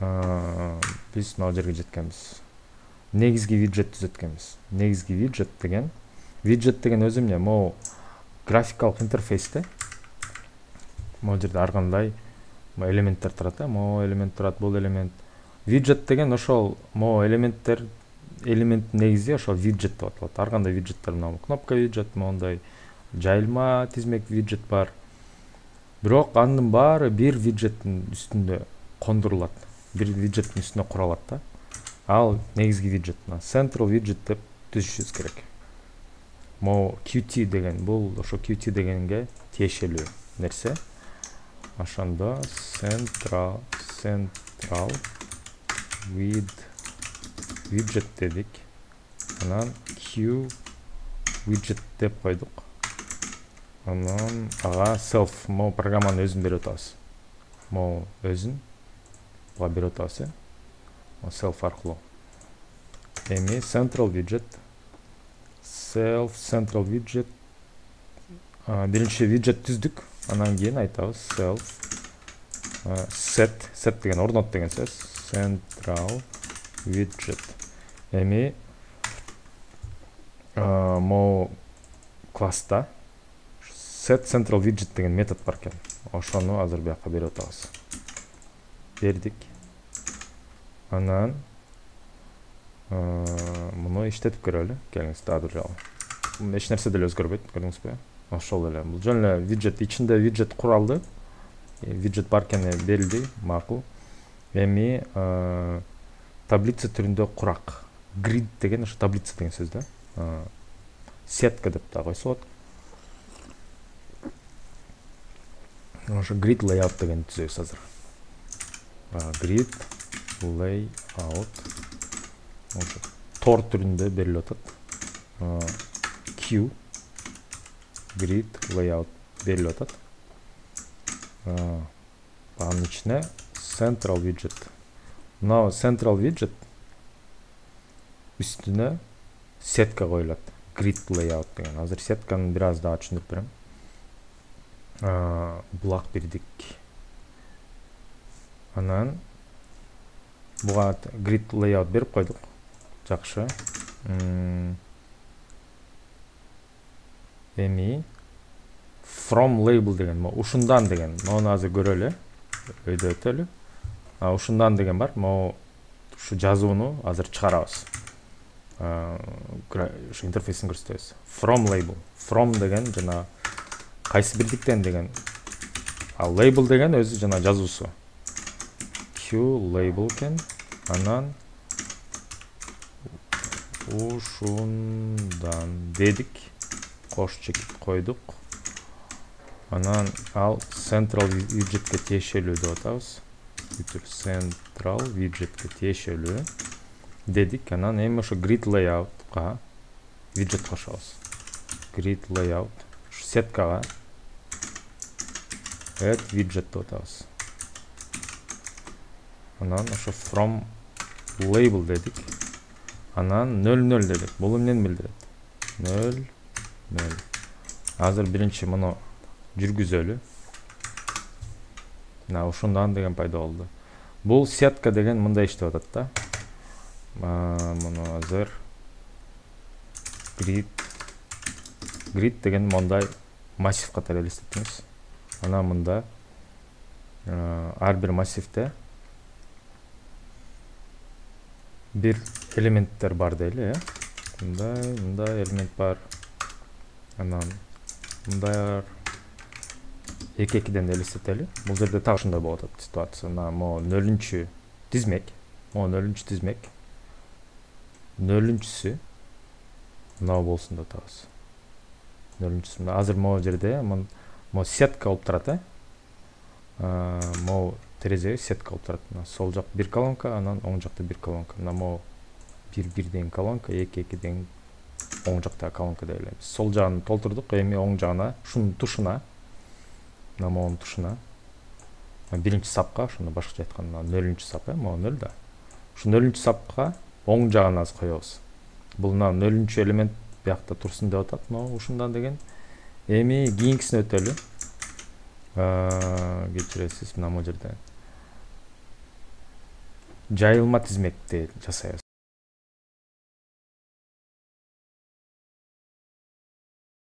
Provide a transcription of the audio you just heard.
Биз мына жерге жеткенбиз. Негизги виджет түзөткөнбүз. Негизги виджет деген өзү эмне? Могу графикалык интерфейсте могу жерде ар кандай элементтер турат, могу элемент турат, бул элемент. Виджет деген ошол могу элемент негизи ошол виджет деп аталат. Ар кандай виджеттер, мына кнопка виджет, моундай жайылма тизмек виджет бар. Бирок анын баары бир виджеттин үстүндө кондурулат. Бир виджеттин үстүнө куралат да. Ал негизги виджет. Central widget деп түзүшүбүз керек. Могу Qt деген бул ошо Qt дегенге тиешелүү нерсе. Ошондо central widget дедик. Анан Q widget деп койдук. Анан ага self могу программанын өзүн берип атабыз. Могу өзүн буга берип атабыз. Self аркылуу. Эми central widget биринчи виджет түздүк, анан кийин айтабыз self set деген орнот деген сөз. Central widget. Эми могу класста set central widget деген метод бар экен. Ошону азыр бияка берип атабыз. Бердик. Анан муну иштетип көрөлү. Келиңиз, дагы бир жолу. Эч нерсе деле өзгөрбөйт, көрдүңүзбү? Ошол эле. Бул жөн эле виджет, ичинде виджет куралды. Виджет бар экени берилди, макул. Эми таблица түрүндө курак. Grid деген ошо таблица деген сөз да. Сетка деп да койсо болот. Ошо grid layout деген түзөбүз азыр. Grid layout ошо тор түрүндө берилип атат. Q grid layout берилип атат. Анын ичине central widget. Мына central widget үстүнө сетка коюлат. Grid layout деген. Азыр сетканы бир аз дагы түшүндүрүп берем. Булак бирдик. Анан буга grid layout берип койдук. Жакшы. Эми from label деген, ушундан деген. Мону азыр көрөлү. Өйдө өтөлү. Ушундан деген бар. Могу ушу жазууну азыр чыгарабыз. Ушу интерфейсин көрсөтөбүз. From label. From деген жана кайсы бирдиктен деген. Ал label деген өзү жана жазуусу. Q label кен. Анан ушундан дедик. Кош чекип койдук. Анан ал central widgetке тиешелүү деп атабыз. Central widgetке тиешелүү дедик. Анан эми ошо grid layoutка widget кошобуз. Grid layout сеткага add widget деп атабыз. Анан ошо from label дедик. Анан 00 дедик. Бул эмнени билдирет? 00. Азыр биринчи муну жүргүзөлү. Мына ушундан деген пайда болду. Бул сетка деген мындай иштеп атат да. Муну азыр grid деген мындай массив катары элестетиңиз. Анан мында ар бир массивде бир элементтер бар дейли, мындай элемент бар. Анан мындай эки-экиден элестетели. Бул жерде так ушундай болот ситуация. Могу 0-чү тизмек. Нөлүнчүсү мына болсун деп атабыз. Нөлүнчүсү. Азыр могу жерде могу сетка болуп турат, могу терезе сетка болуп турат. Сол жак бир колонка, анан оң жакта бир колонка. Могу 1 деген колонка, 2 деген оң жактагы колонка деп элебиз. Сол жагын толтурдук, эми оң жагына ушунун тушуна, могунун тушуна биринчи сапка, ошондо башкача айтканда 0-чү сап, могу 0 да. Ушу 0-чү сапка оң жагына коебуз. Бул 0-чү элемент биякта турсун деп атат. Могу ушундан деген. Эми кийинкисине өтөлү. Кечиресиз, мына бул жерде жайылма тизмекти жасайбыз.